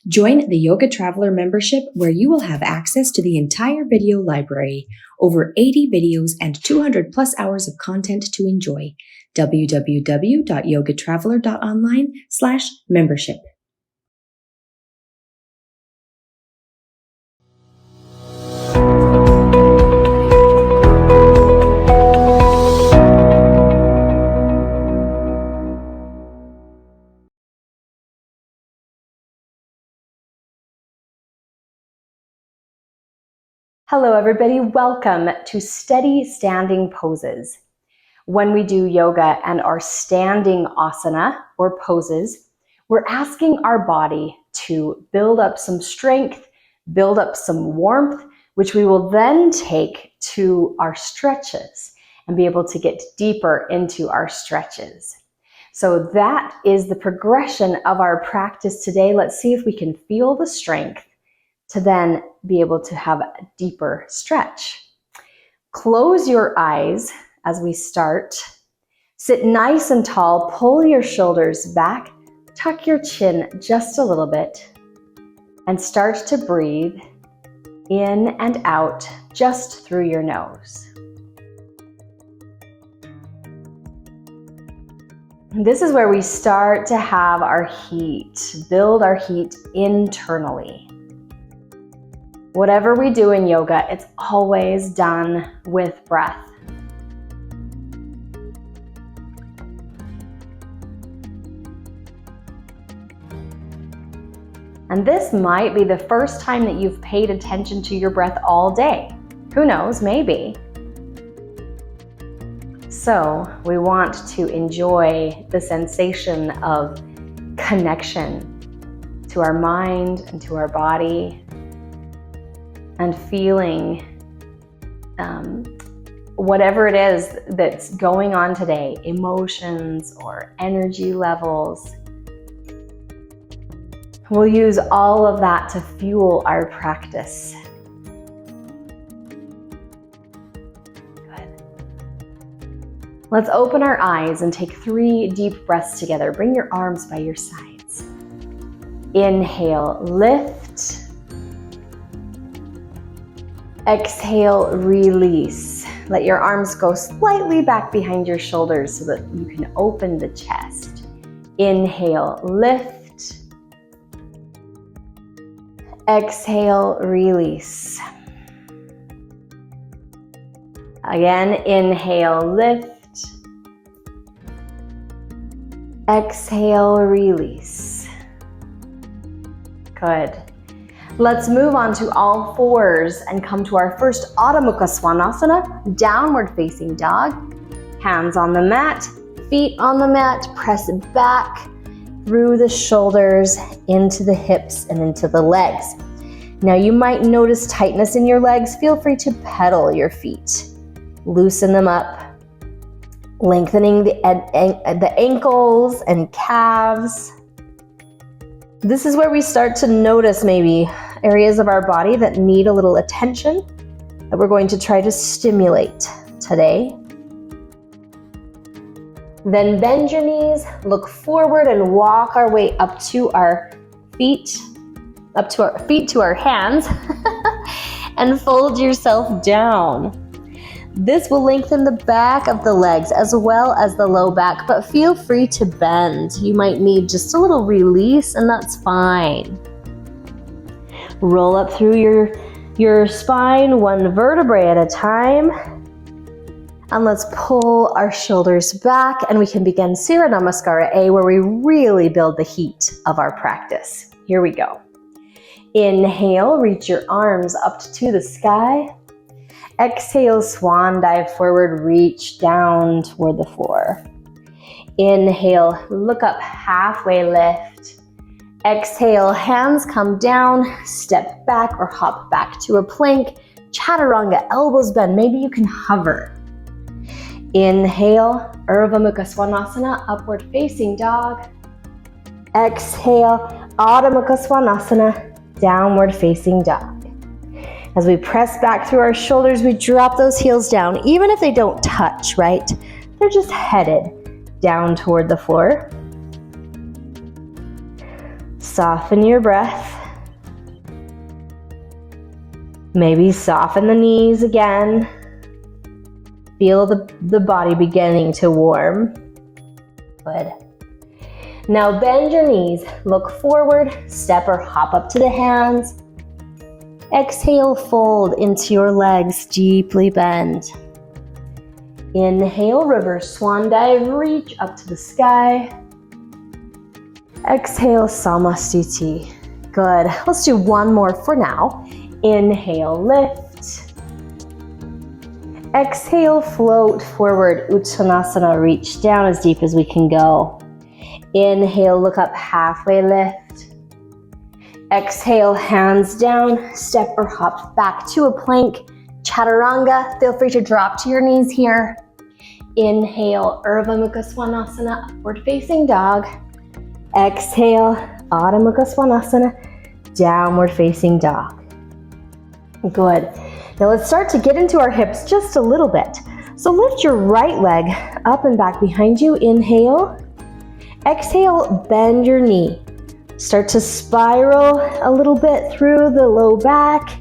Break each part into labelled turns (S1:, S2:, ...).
S1: Join the Yoga Traveler membership where you will have access to the entire video library, over 80 videos and 200 plus hours of content to enjoy. www.yogatraveler.online/membership.
S2: Hello everybody, welcome to Steady Standing Poses. When we do yoga and our standing asana or poses, we're asking our body to build up some strength, build up some warmth, which we will then take to our stretches and be able to get deeper into our stretches. So that is the progression of our practice today. Let's see if we can feel the strength to then be able to have a deeper stretch. Close your eyes as we start. Sit nice and tall, pull your shoulders back, tuck your chin just a little bit, and start to breathe in and out just through your nose. This is where we start to have our heat, build our heat internally. Whatever we do in yoga, it's always done with breath. And this might be the first time that you've paid attention to your breath all day. Who knows, maybe. So we want to enjoy the sensation of connection to our mind and to our body, and feeling whatever it is that's going on today, emotions or energy levels. We'll use all of that to fuel our practice. Good. Let's open our eyes and take 3 deep breaths together. Bring your arms by your sides. Inhale, lift. Exhale, release. Let your arms go slightly back behind your shoulders so that you can open the chest. Inhale, lift. Exhale, release. Again, inhale, lift. Exhale, release. Good. Let's move on to all fours and come to our first Adho Mukha Svanasana, downward facing dog. Hands on the mat, feet on the mat, press back through the shoulders, into the hips and into the legs. Now you might notice tightness in your legs. Feel free to pedal your feet. Loosen them up, lengthening the ankles and calves. This is where we start to notice maybe areas of our body that need a little attention that we're going to try to stimulate today. Then bend your knees, look forward and walk our way up to our feet, to our hands, and fold yourself down. This will lengthen the back of the legs as well as the low back, but feel free to bend. You might need just a little release, and that's fine. Roll up through your spine, 1 vertebrae at a time. And let's pull our shoulders back, and we can begin Surya Namaskara A, where we really build the heat of our practice. Here we go. Inhale, reach your arms up to the sky. Exhale, swan dive forward, reach down toward the floor. Inhale, look up, halfway lift. Exhale, hands come down, step back or hop back to a plank. Chaturanga, elbows bend, maybe you can hover. Inhale, Urdhva Mukha Svanasana, upward facing dog. Exhale, Adho Mukha Svanasana, downward facing dog. As we press back through our shoulders, we drop those heels down, even if they don't touch, right? They're just headed down toward the floor. Soften your breath. Maybe soften the knees again. Feel the body beginning to warm. Good. Now bend your knees, look forward, step or hop up to the hands. Exhale, fold into your legs, deeply bend. Inhale, reverse swan dive, reach up to the sky. Exhale, Samastiti. Good. Let's do one more for now. Inhale, lift. Exhale, float forward, Uttanasana, reach down as deep as we can go. Inhale, look up, halfway lift. Exhale, hands down, step or hop back to a plank. Chaturanga, feel free to drop to your knees here. Inhale, Urdhva Mukha Svanasana, upward facing dog. Exhale, Adho Mukha Svanasana, downward facing dog. Good. Now let's start to get into our hips just a little bit. So lift your right leg up and back behind you. Inhale. Exhale, bend your knee. Start to spiral a little bit through the low back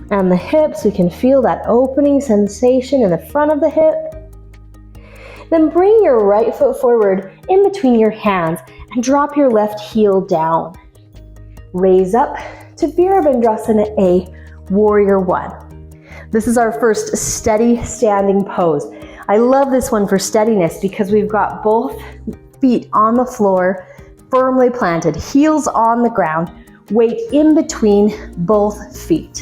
S2: and the hips. We can feel that opening sensation in the front of the hip. Then bring your right foot forward in between your hands and drop your left heel down. Raise up to Virabhadrasana A, Warrior One. This is our first steady standing pose. I love this one for steadiness because we've got both feet on the floor, firmly planted, heels on the ground, weight in between both feet.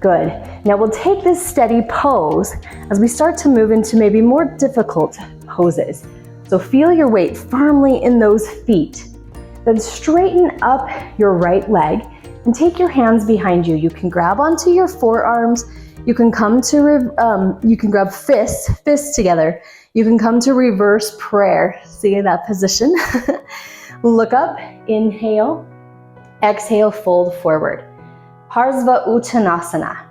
S2: Good. Now we'll take this steady pose as we start to move into maybe more difficult poses. So feel your weight firmly in those feet. Then straighten up your right leg and take your hands behind you. You can grab onto your forearms. You can come to, you can grab fists together. You can come to reverse prayer. See in that position. Look up, inhale, exhale, fold forward. Parsva Uttanasana.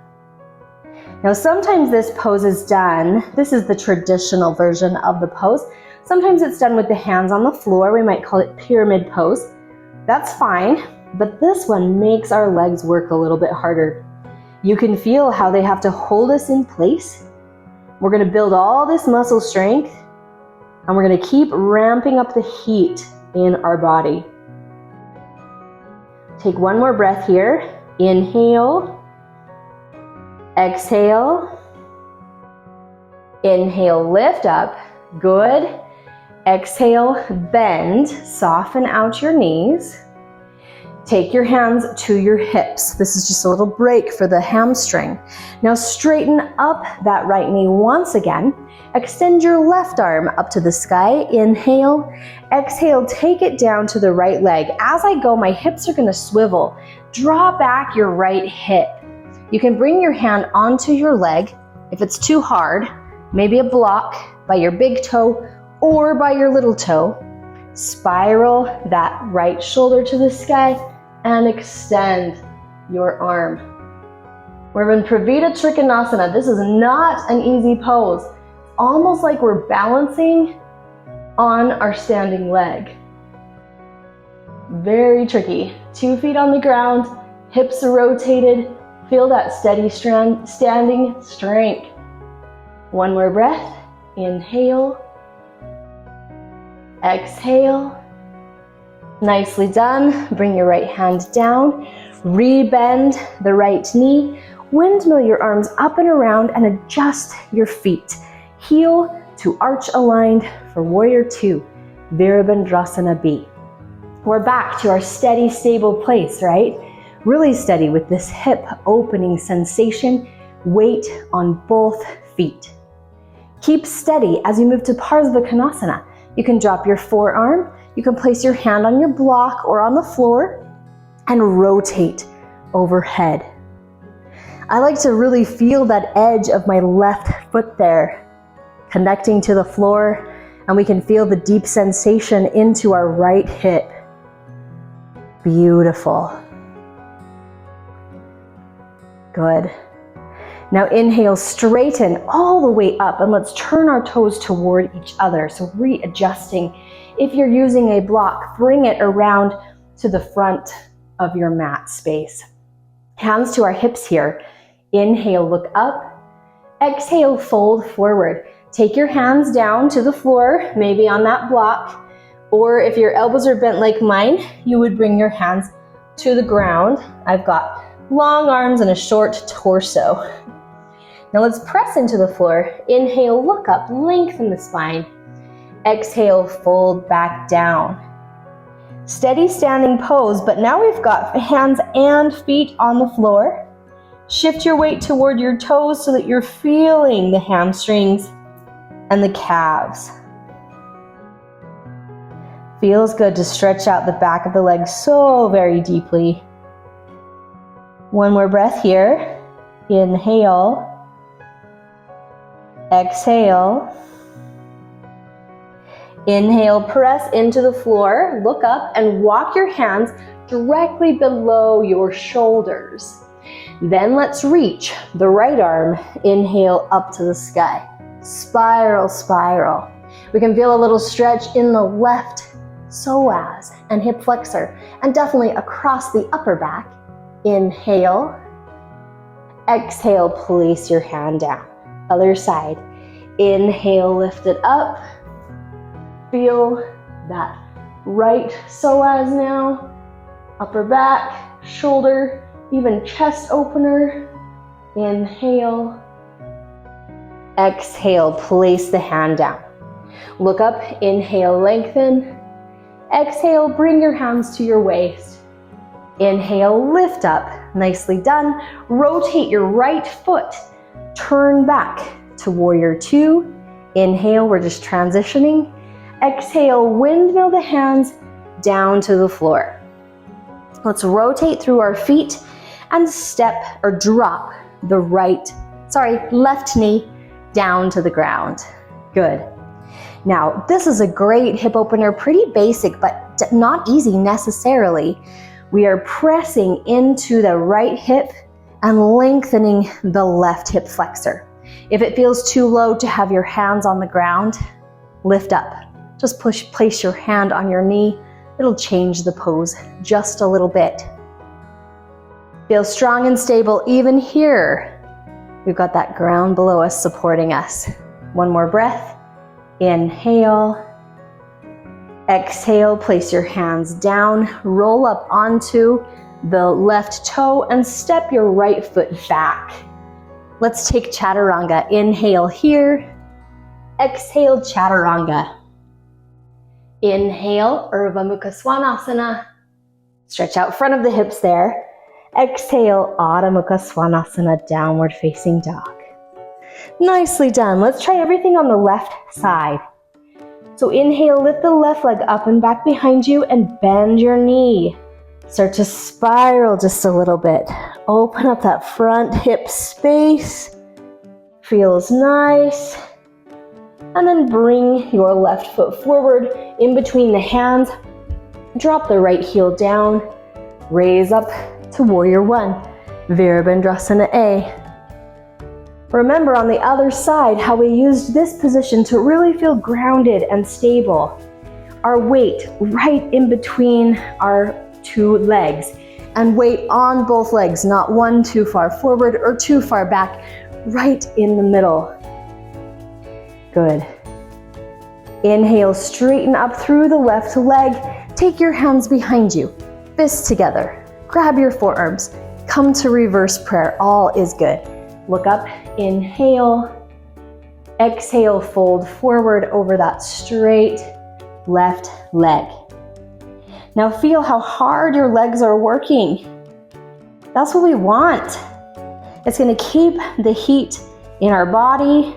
S2: Now sometimes this pose is done, this is the traditional version of the pose. Sometimes it's done with the hands on the floor. We might call it pyramid pose. That's fine, but this one makes our legs work a little bit harder. You can feel how they have to hold us in place. We're going to build all this muscle strength and we're going to keep ramping up the heat in our body. Take one more breath here. Inhale, exhale, inhale, lift up, good. Exhale, bend, soften out your knees. Take your hands to your hips. This is just a little break for the hamstring. Now straighten up that right knee once again. Extend your left arm up to the sky. Inhale, exhale, take it down to the right leg. As I go, my hips are going to swivel. Draw back your right hip. You can bring your hand onto your leg. If it's too hard, maybe a block by your big toe or by your little toe. Spiral that right shoulder to the sky and extend your arm. We're in Pravita Trikonasana. This is not an easy pose. Almost like we're balancing on our standing leg. Very tricky. 2 feet on the ground, hips are rotated. Feel that steady standing strength. One more breath. Inhale. Exhale. Nicely done. Bring your right hand down. Rebend the right knee. Windmill your arms up and around and adjust your feet. Heel to arch aligned for Warrior Two, Virabhadrasana B. We're back to our steady, stable place, right? Really steady with this hip opening sensation, weight on both feet. Keep steady as you move to Parsva Konasana. You can drop your forearm, you can place your hand on your block or on the floor and rotate overhead. I like to really feel that edge of my left foot there, connecting to the floor, and we can feel the deep sensation into our right hip. Beautiful. Good. Now inhale, straighten all the way up, and let's turn our toes toward each other. So readjusting. If you're using a block, bring it around to the front of your mat space. Hands to our hips here. Inhale, look up. Exhale, fold forward. Take your hands down to the floor, maybe on that block, or if your elbows are bent like mine, you would bring your hands to the ground. I've got long arms and a short torso. Now let's press into the floor. Inhale, look up, lengthen the spine. Exhale, fold back down. Steady standing pose, but now we've got hands and feet on the floor. Shift your weight toward your toes so that you're feeling the hamstrings and the calves. Feels good to stretch out the back of the legs so very deeply. One more breath here. Inhale. Exhale. Inhale, press into the floor, look up and walk your hands directly below your shoulders. Then let's reach the right arm. Inhale up to the sky. Spiral, spiral. We can feel a little stretch in the left psoas and hip flexor, and definitely across the upper back. Inhale. Exhale, place your hand down. Other side. Inhale, lift it up. Feel that right psoas now. Upper back, shoulder, even chest opener. Inhale. Exhale, place the hand down. Look up, inhale, lengthen. Exhale, bring your hands to your waist. Inhale, lift up. Nicely done. Rotate your right foot. Turn back to warrior two. Inhale, we're just transitioning. Exhale, windmill the hands down to the floor. Let's rotate through our feet and step or drop the left knee down to the ground. Good. Now, this is a great hip opener, pretty basic, but not easy necessarily. We are pressing into the right hip and lengthening the left hip flexor. If it feels too low to have your hands on the ground, lift up. Just place your hand on your knee. It'll change the pose just a little bit. Feel strong and stable even here. We've got that ground below us supporting us. One more breath. Inhale. Exhale, place your hands down, roll up onto the left toe and step your right foot back. Let's take chaturanga. Inhale here. Exhale, chaturanga. Inhale, Urdhva Mukha Svanasana. Stretch out front of the hips there. Exhale, Adho Mukha Svanasana, downward facing dog. Nicely done. Let's try everything on the left side. So inhale, lift the left leg up and back behind you and bend your knee. Start to spiral just a little bit. Open up that front hip space. Feels nice. And then bring your left foot forward in between the hands. Drop the right heel down. Raise up to warrior one. Virabhadrasana A. Remember on the other side how we used this position to really feel grounded and stable. Our weight right in between our two legs, and weight on both legs, not one too far forward or too far back, right in the middle. Good. Inhale, straighten up through the left leg. Take your hands behind you, fists together. Grab your forearms. Come to reverse prayer. All is good. Look up, inhale. Exhale, fold forward over that straight left leg. Now feel how hard your legs are working. That's what we want. It's going to keep the heat in our body,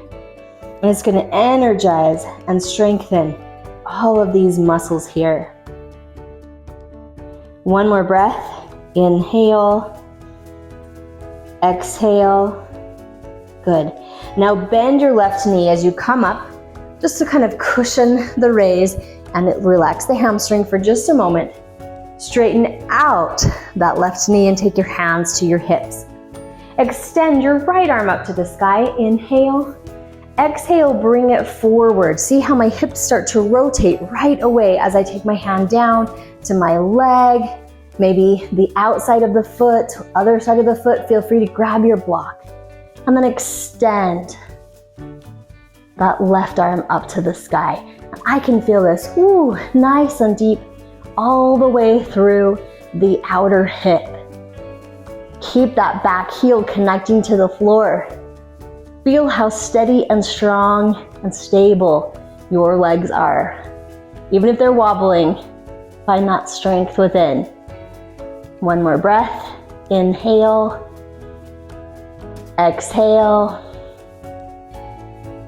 S2: and it's going to energize and strengthen all of these muscles here. One more breath. Inhale. Exhale. Good. Now bend your left knee as you come up, just to kind of cushion the raise and relax the hamstring for just a moment. Straighten out that left knee and take your hands to your hips. Extend your right arm up to the sky. Inhale. Exhale, bring it forward. See how my hips start to rotate right away as I take my hand down to my leg, maybe the outside of the foot, other side of the foot. Feel free to grab your block. And then extend that left arm up to the sky. I can feel this, ooh, nice and deep all the way through the outer hip. Keep that back heel connecting to the floor. Feel how steady and strong and stable your legs are. Even if they're wobbling, find that strength within. One more breath. Inhale. Exhale.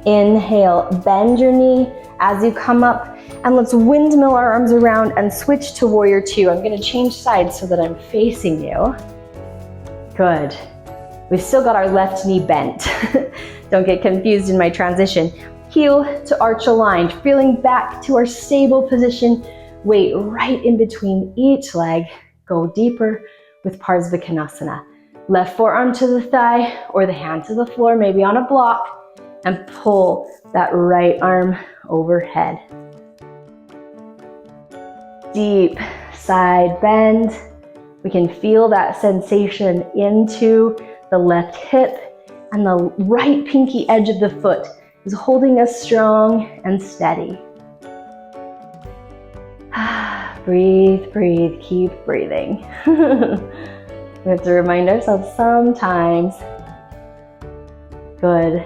S2: Inhale. Bend your knee as you come up, and let's windmill our arms around and switch to warrior two. I'm going to change sides so that I'm facing you. Good. We've still got our left knee bent. Don't get confused in my transition. Heel to arch aligned, feeling back to our stable position. Weight right in between each leg. Go deeper with Parsvakonasana. Left forearm to the thigh or the hand to the floor, maybe on a block, and pull that right arm overhead. Deep side bend. We can feel that sensation into the left hip, and the right pinky edge of the foot is holding us strong and steady. Breathe, breathe, keep breathing. We have to remind ourselves sometimes. Good.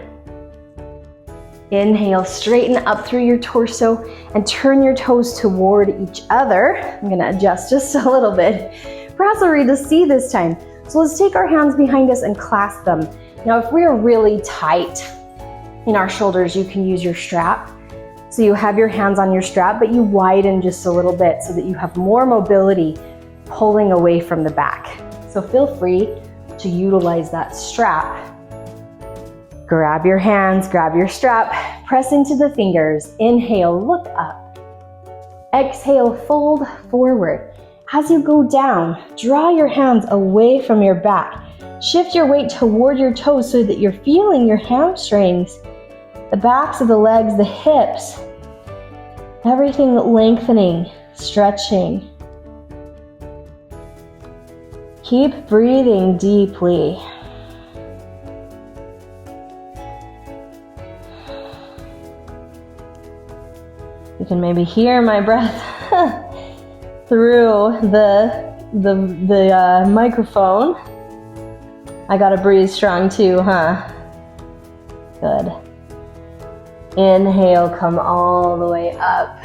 S2: Inhale, straighten up through your torso and turn your toes toward each other. I'm gonna adjust just a little bit. Perhaps we'll read the C this time. So let's take our hands behind us and clasp them. Now, if we're really tight in our shoulders, you can use your strap. So you have your hands on your strap, but you widen just a little bit so that you have more mobility pulling away from the back. So feel free to utilize that strap. Grab your hands, grab your strap, press into the fingers. Inhale, look up. Exhale, fold forward. As you go down, draw your hands away from your back. Shift your weight toward your toes so that you're feeling your hamstrings, the backs of the legs, the hips, everything lengthening, stretching. Keep breathing deeply. You can maybe hear my breath through the microphone. I gotta breathe strong too, huh? Good. Inhale, come all the way up.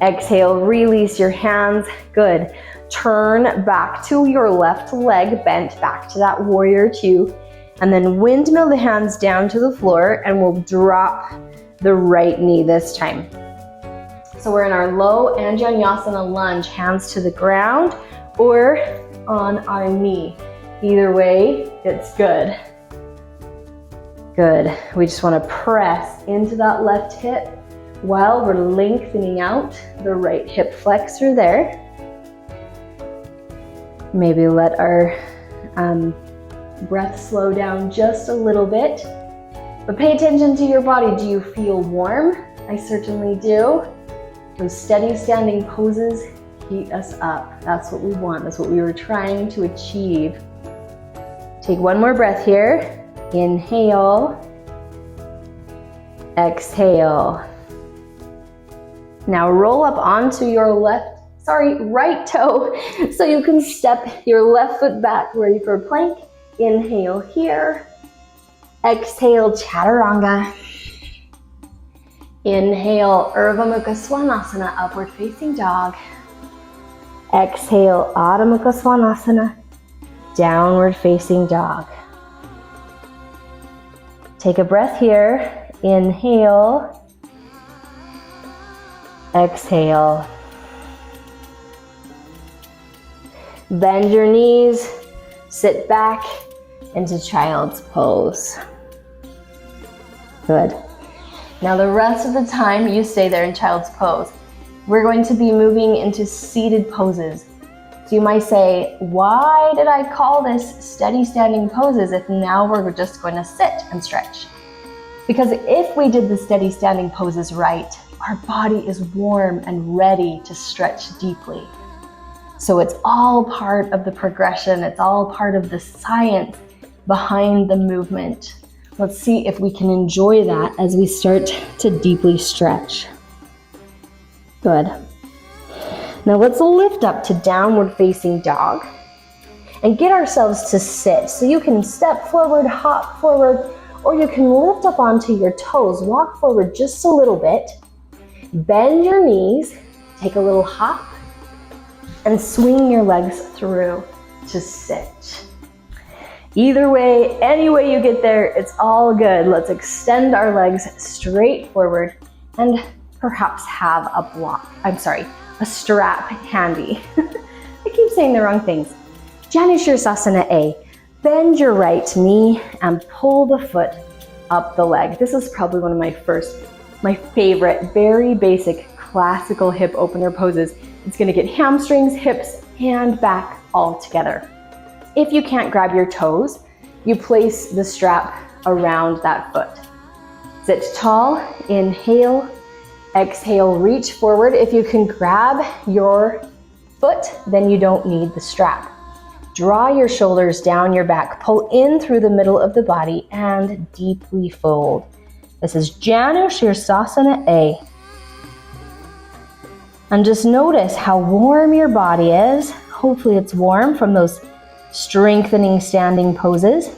S2: Exhale, release your hands. Good. Turn back to your left leg, bent back to that warrior two, and then windmill the hands down to the floor, and we'll drop the right knee this time. So we're in our low Anjaneyasana lunge, hands to the ground or on our knee. Either way, it's good. Good. We just want to press into that left hip while we're lengthening out the right hip flexor there. Maybe let our breath slow down just a little bit. But pay attention to your body. Do you feel warm? I certainly do. Those steady standing poses heat us up. That's what we want. That's what we were trying to achieve. Take one more breath here. Inhale. Exhale. Now roll up onto your right toe so you can step your left foot back, ready for a plank. Inhale here. Exhale, Chaturanga. Inhale, Urdhva Mukha Svanasana, upward facing dog. Exhale, Adho Mukha Svanasana, downward facing dog. Take a breath here. Inhale. Exhale. Bend your knees, sit back into child's pose. Good. Now the rest of the time you stay there in child's pose. We're going to be moving into seated poses. So you might say, why did I call this steady standing poses if now we're just going to sit and stretch? Because if we did the steady standing poses right, our body is warm and ready to stretch deeply. So it's all part of the progression. It's all part of the science behind the movement. Let's see if we can enjoy that as we start to deeply stretch. Good. Now let's lift up to downward facing dog and get ourselves to sit. So you can step forward, hop forward, or you can lift up onto your toes, walk forward just a little bit, bend your knees, take a little hop, and swing your legs through to sit. Either way, any way you get there, it's all good. Let's extend our legs straight forward and perhaps have a strap handy. I keep saying the wrong things. Janushirasana A. Bend your right knee and pull the foot up the leg. This is probably one of my favorite, very basic classical hip opener poses. It's gonna get hamstrings, hips, and back all together. If you can't grab your toes, you place the strap around that foot. Sit tall, inhale, exhale, reach forward. If you can grab your foot, then you don't need the strap. Draw your shoulders down your back, pull in through the middle of the body and deeply fold. This is Janushirasana A. And just notice how warm your body is. Hopefully it's warm from those strengthening standing poses.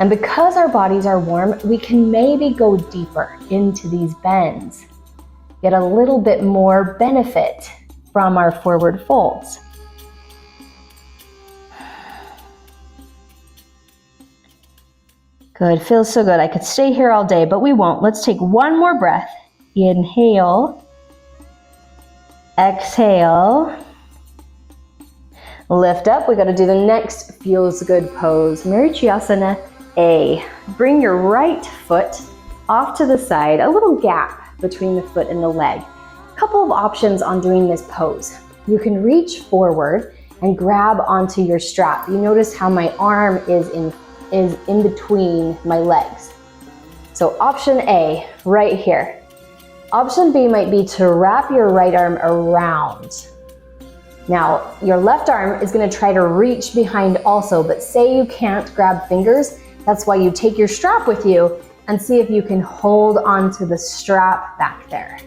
S2: And because our bodies are warm, we can maybe go deeper into these bends, get a little bit more benefit from our forward folds. Good, feels so good. I could stay here all day, but we won't. Let's take one more breath. Inhale, exhale, lift up. We got to do the next feels good pose, Marichyasana A. Bring your right foot off to the side, a little gap between the foot and the leg. A couple of options on doing this pose. You can reach forward and grab onto your strap. You notice how my arm is in between my legs. So option A, right here. Option B might be to wrap your right arm around. Now, your left arm is going to try to reach behind also, but say you can't grab fingers, that's why you take your strap with you and see if you can hold onto the strap back there.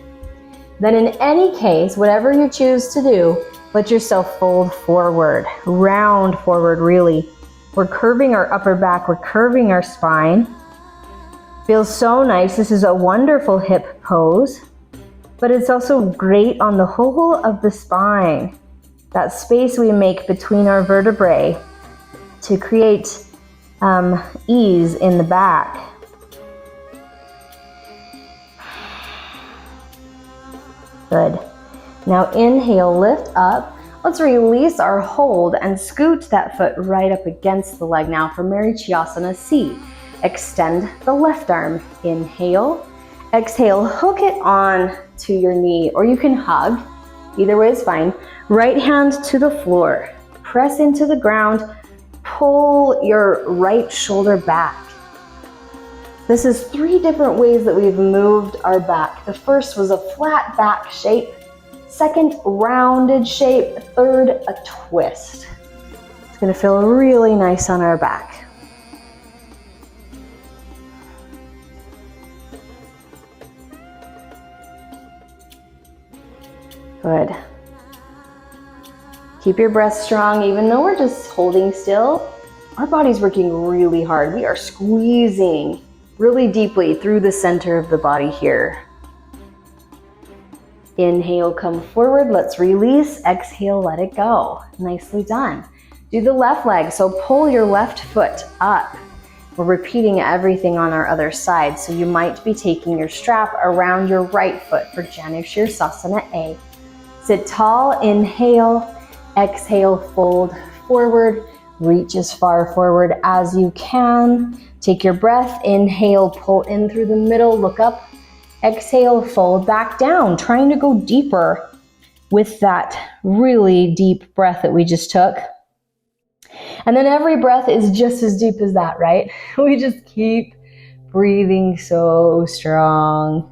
S2: Then in any case, whatever you choose to do, let yourself fold forward, round forward really. We're curving our upper back, we're curving our spine. Feels so nice. This is a wonderful hip pose, but it's also great on the whole of the spine. That space we make between our vertebrae to create ease in the back. Good. Now inhale, lift up. Let's release our hold and scoot that foot right up against the leg now for Marichyasana C. Extend the left arm. Inhale, exhale, hook it on to your knee, or you can hug. Either way is fine. Right hand to the floor. Press into the ground. Pull your right shoulder back. This is 3 different ways that we've moved our back. The first was a flat back shape. Second, rounded shape. Third, a twist. It's going to feel really nice on our back. Good. Keep your breath strong. Even though we're just holding still, our body's working really hard. We are squeezing really deeply through the center of the body here. Inhale, come forward. Let's release. Exhale, let it go. Nicely done. Do the left leg. So pull your left foot up. We're repeating everything on our other side. So you might be taking your strap around your right foot for Janushirasana A. Sit tall. Inhale. Exhale, fold forward. Reach as far forward as you can. Take your breath. Inhale, pull in through the middle. Look up. Exhale, fold back down, trying to go deeper with that really deep breath that we just took. And then every breath is just as deep as that, right? We just keep breathing so strong.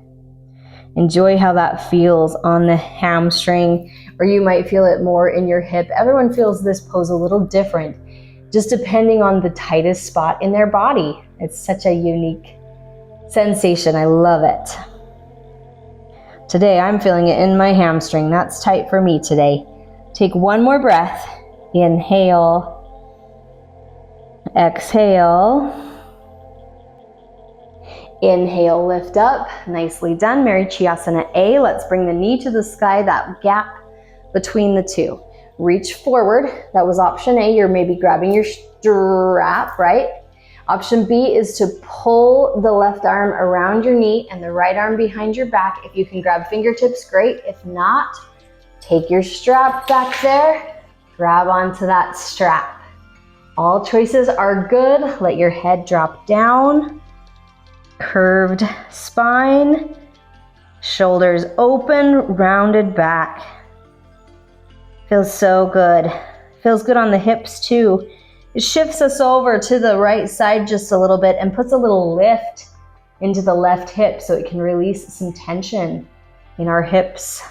S2: Enjoy how that feels on the hamstring, or you might feel it more in your hip. Everyone feels this pose a little different, just depending on the tightest spot in their body. It's such a unique sensation. I love it. Today, I'm feeling it in my hamstring. That's tight for me today. Take one more breath. Inhale. Exhale. Inhale, lift up. Nicely done. Marichiyasana A. Let's bring the knee to the sky, that gap between the two. Reach forward. That was option A. You're maybe grabbing your strap, right? Option B is to pull the left arm around your knee and the right arm behind your back. If you can grab fingertips, great. If not, take your strap back there. Grab onto that strap. All choices are good. Let your head drop down. Curved spine. Shoulders open, rounded back. Feels so good. Feels good on the hips too. It shifts us over to the right side just a little bit and puts a little lift into the left hip so it can release some tension in our hips.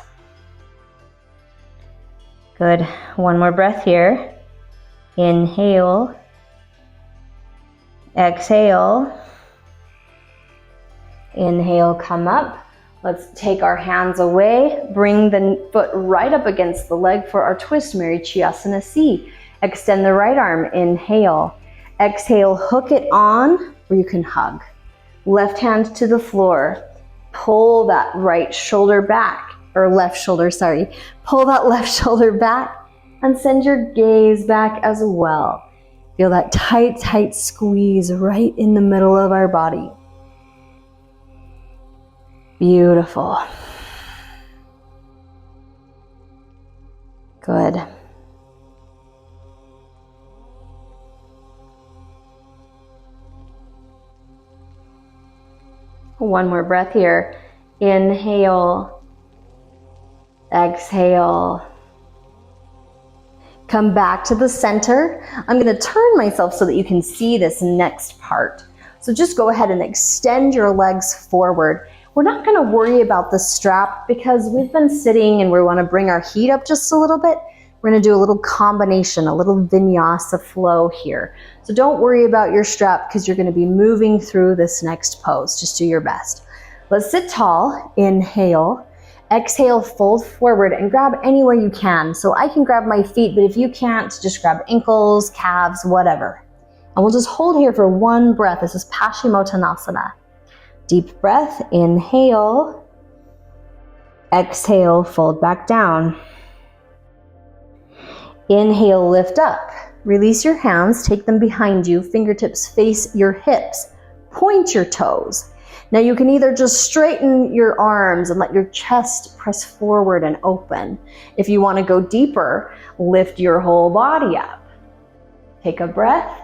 S2: Good. One more breath here. Inhale. Exhale. Inhale, come up. Let's take our hands away. Bring the foot right up against the leg for our twist, Marichiyasana C. Extend the right arm, inhale. Exhale, hook it on, or you can hug. Left hand to the floor. Pull that right shoulder back, or left shoulder, sorry. Pull that left shoulder back and send your gaze back as well. Feel that tight, tight squeeze right in the middle of our body. Beautiful. Good. One more breath here. Inhale. Exhale. Come back to the center. I'm going to turn myself so that you can see this next part. So just go ahead and extend your legs forward. We're not going to worry about the strap because we've been sitting and we want to bring our heat up just a little bit. We're going to do a little combination, a little vinyasa flow here. So don't worry about your strap because you're going to be moving through this next pose. Just do your best. Let's sit tall. Inhale. Exhale, fold forward and grab anywhere you can. So I can grab my feet, but if you can't, just grab ankles, calves, whatever. And we'll just hold here for one breath. This is Paschimottanasana. Deep breath. Inhale. Exhale, fold back down. Inhale, lift up. Release your hands, take them behind you. Fingertips face your hips. Point your toes. Now you can either just straighten your arms and let your chest press forward and open. If you want to go deeper, lift your whole body up. Take a breath.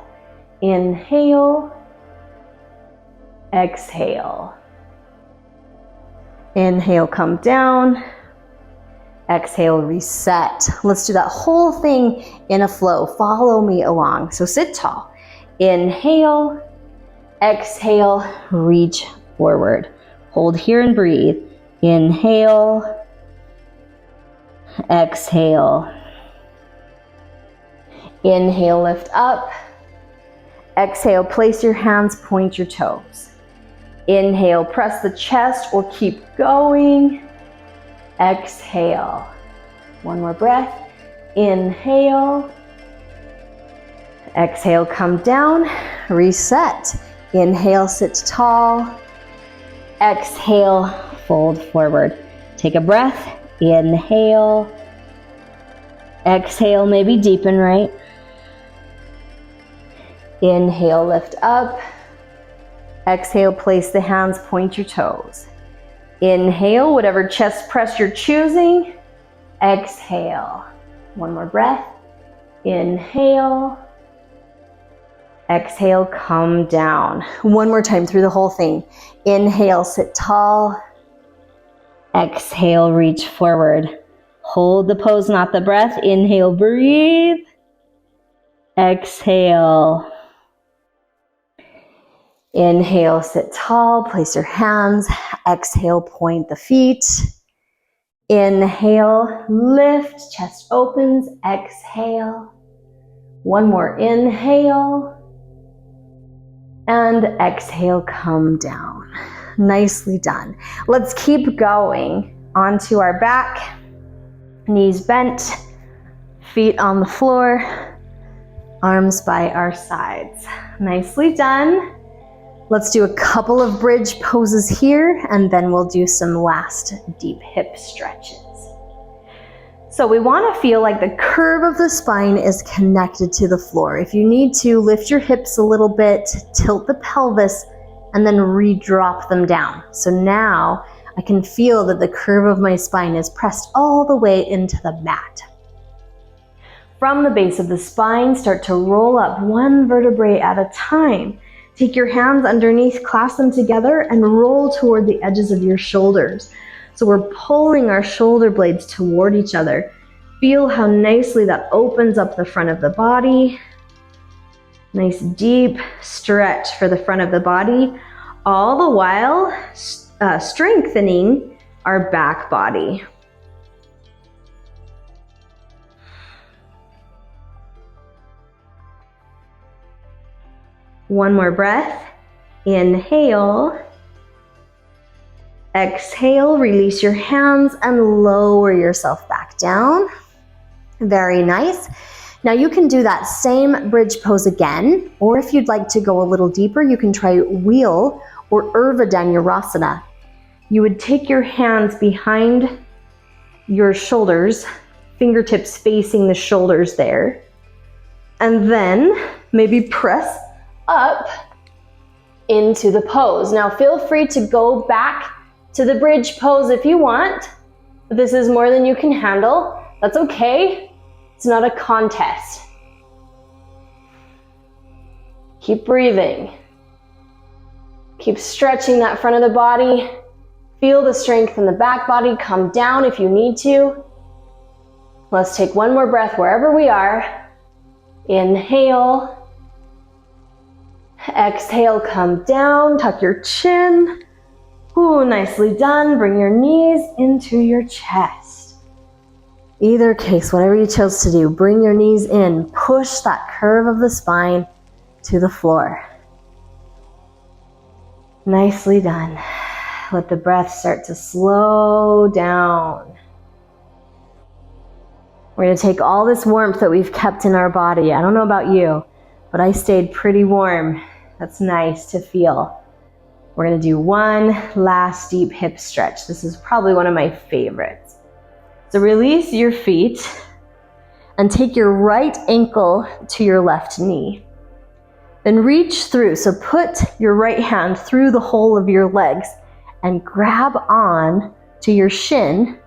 S2: Inhale. Exhale. Inhale, come down. Exhale, reset. Let's do that whole thing in a flow. Follow me along. So sit tall. Inhale. Exhale, reach forward. Hold here and breathe. Inhale. Exhale. Inhale, lift up. Exhale, place your hands, point your toes. Inhale, press the chest or keep going. Exhale. One more breath. Inhale. Exhale, come down. Reset. Inhale, sit tall. Exhale, fold forward. Take a breath. Inhale. Exhale, maybe deepen, right? Inhale, lift up. Exhale, place the hands, point your toes. Inhale, whatever chest press you're choosing. Exhale. One more breath. Inhale. Exhale, come down. One more time through the whole thing. Inhale, sit tall. Exhale, reach forward. Hold the pose, not the breath. Inhale, breathe. Exhale. Inhale, sit tall, place your hands. Exhale, point the feet. Inhale, lift, chest opens. Exhale. One more inhale. And exhale, come down. Nicely done. Let's keep going onto our back. Knees bent, feet on the floor, arms by our sides. Nicely done. Let's do a couple of bridge poses here, and then we'll do some last deep hip stretches. So we want to feel like the curve of the spine is connected to the floor. If you need to, lift your hips a little bit, tilt the pelvis, and then re-drop them down. So now I can feel that the curve of my spine is pressed all the way into the mat. From the base of the spine, start to roll up one vertebrae at a time. Take your hands underneath, clasp them together, and roll toward the edges of your shoulders. So we're pulling our shoulder blades toward each other. Feel how nicely that opens up the front of the body. Nice deep stretch for the front of the body, all the while strengthening our back body. One more breath. Inhale. Exhale, release your hands and lower yourself back down. Very nice. Now you can do that same bridge pose again, or if you'd like to go a little deeper, you can try wheel or Urdhva Dhanurasana. You would take your hands behind your shoulders, fingertips facing the shoulders there, and then maybe press up into the pose. Now feel free to go back to the bridge pose if you want. If this is more than you can handle, that's okay. It's not a contest. Keep breathing. Keep stretching that front of the body. Feel the strength in the back body. Come down if you need to. Let's take one more breath wherever we are. Inhale. Exhale, come down, tuck your chin. Ooh, nicely done. Bring your knees into your chest. Either case, whatever you chose to do, bring your knees in. Push that curve of the spine to the floor. Nicely done. Let the breath start to slow down. We're going to take all this warmth that we've kept in our body. I don't know about you, but I stayed pretty warm. That's nice to feel. We're going to do one last deep hip stretch. This is probably one of my favorites. So release your feet and take your right ankle to your left knee. Then reach through. So put your right hand through the hole of your legs and grab on to your shin.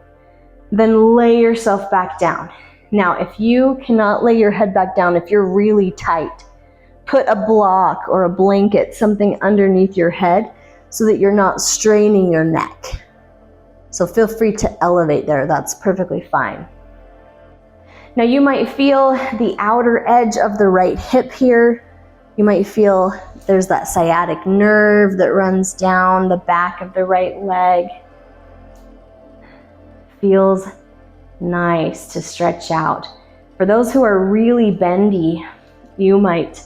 S2: Then lay yourself back down. Now, if you cannot lay your head back down, if you're really tight, put a block or a blanket, something underneath your head so that you're not straining your neck. So feel free to elevate there. That's perfectly fine. Now you might feel the outer edge of the right hip here. You might feel there's that sciatic nerve that runs down the back of the right leg. Feels nice to stretch out. For those who are really bendy, you might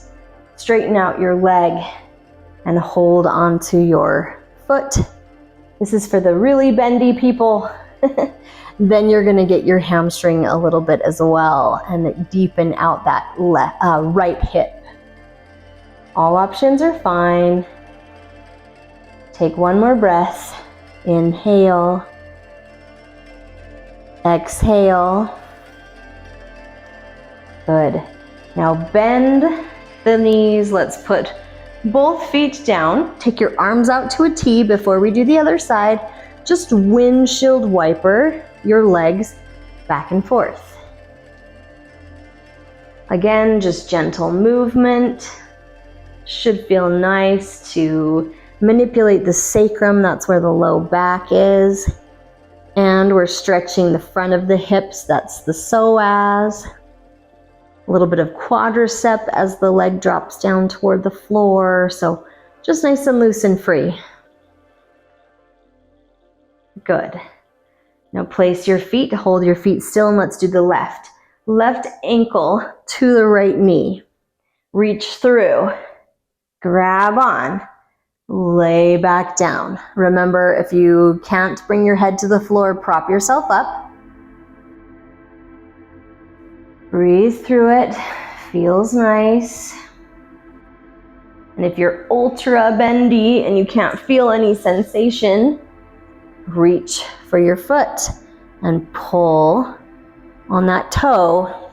S2: straighten out your leg and hold onto your foot. This is for the really bendy people. Then you're going to get your hamstring a little bit as well and deepen out that right hip. All options are fine. Take one more breath. Inhale. Exhale. Good. Now bend the knees. Let's put both feet down. Take your arms out to a T before we do the other side. Just windshield wiper your legs back and forth. Again, just gentle movement. Should feel nice to manipulate the sacrum. That's where the low back is. And we're stretching the front of the hips, that's the psoas. A little bit of quadricep as the leg drops down toward the floor. So just nice and loose and free. Good. Now place your feet, hold your feet still, and let's do the left. Left ankle to the right knee. Reach through, grab on, lay back down. Remember, if you can't bring your head to the floor, prop yourself up. Breathe through it, feels nice. And if you're ultra bendy and you can't feel any sensation, reach for your foot and pull on that toe.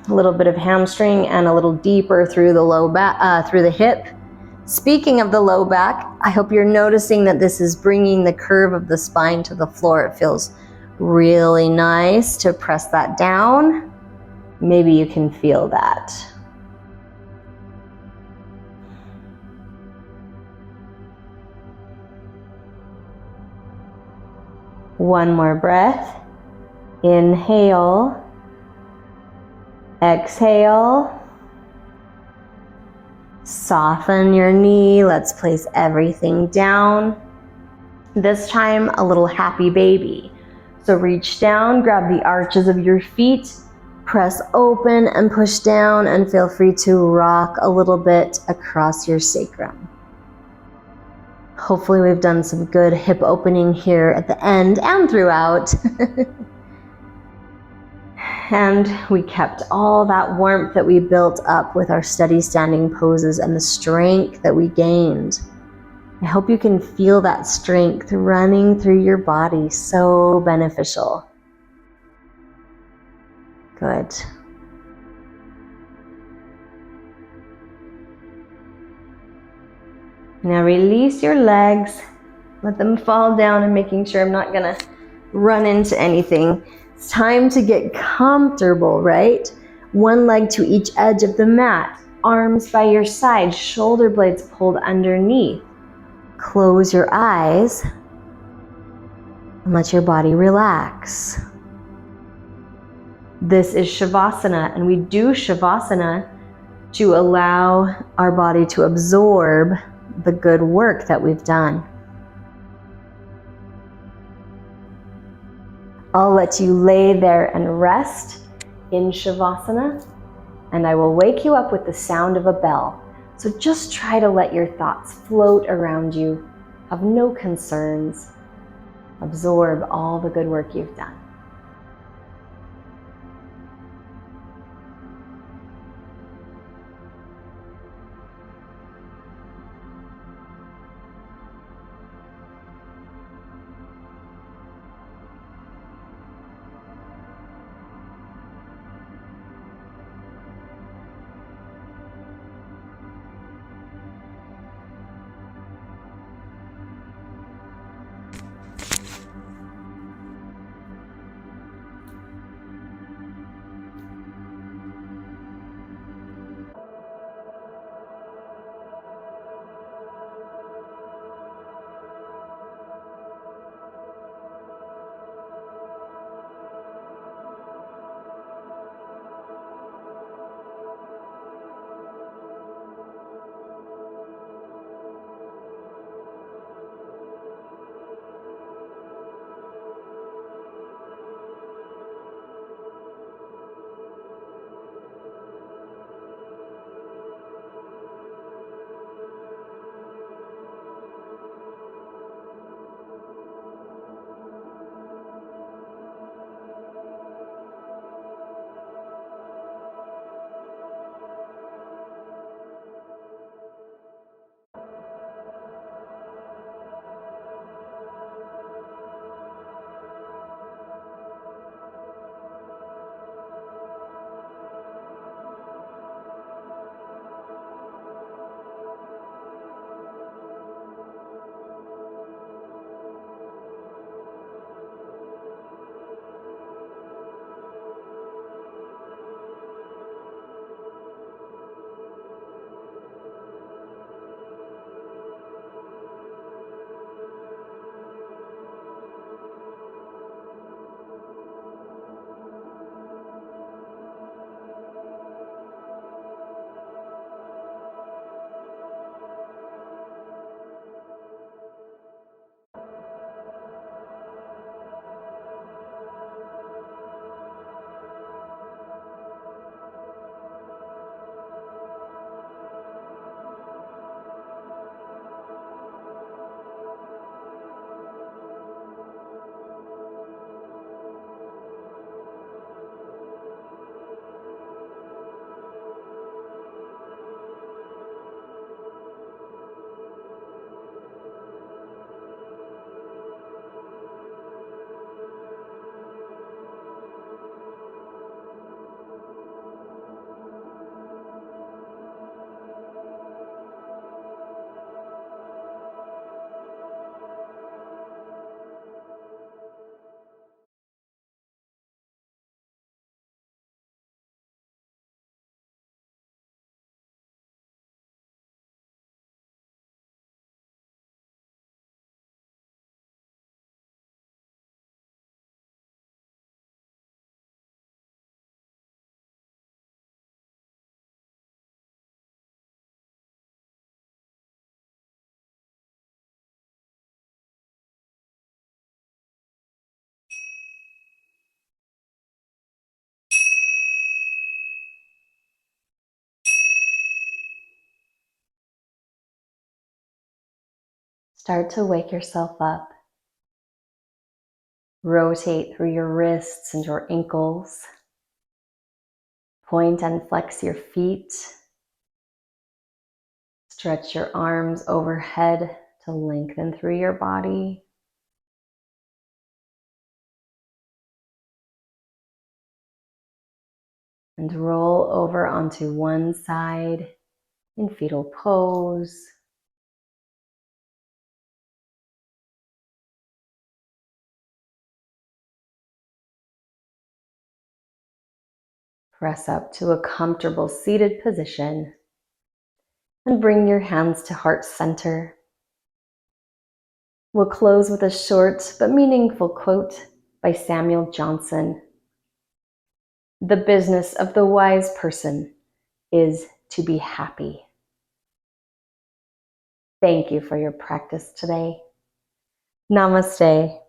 S2: A little bit of hamstring and a little deeper through the low back, through the hip. Speaking of the low back, I hope you're noticing that this is bringing the curve of the spine to the floor. It feels really nice to press that down. Maybe you can feel that. One more breath. Inhale. Exhale. Soften your knee. Let's place everything down. This time, a little happy baby. So reach down, grab the arches of your feet, press open and push down, and feel free to rock a little bit across your sacrum. Hopefully we've done some good hip opening here at the end and throughout. And we kept all that warmth that we built up with our steady standing poses and the strength that we gained. I hope you can feel that strength running through your body, so beneficial. Good. Now release your legs, let them fall down, and making sure I'm not gonna run into anything. It's time to get comfortable, right? One leg to each edge of the mat, arms by your side, shoulder blades pulled underneath. Close your eyes and let your body relax. This is Shavasana, and we do Shavasana to allow our body to absorb the good work that we've done. I'll let you lay there and rest in Shavasana, and I will wake you up with the sound of a bell. So just try to let your thoughts float around you. Have no concerns. Absorb all the good work you've done. Start to wake yourself up. Rotate through your wrists and your ankles. Point and flex your feet. Stretch your arms overhead to lengthen through your body. And roll over onto one side in fetal pose. Press up to a comfortable seated position and bring your hands to heart center. We'll close with a short but meaningful quote by Samuel Johnson. "The business of the wise person is to be happy." Thank you for your practice today. Namaste.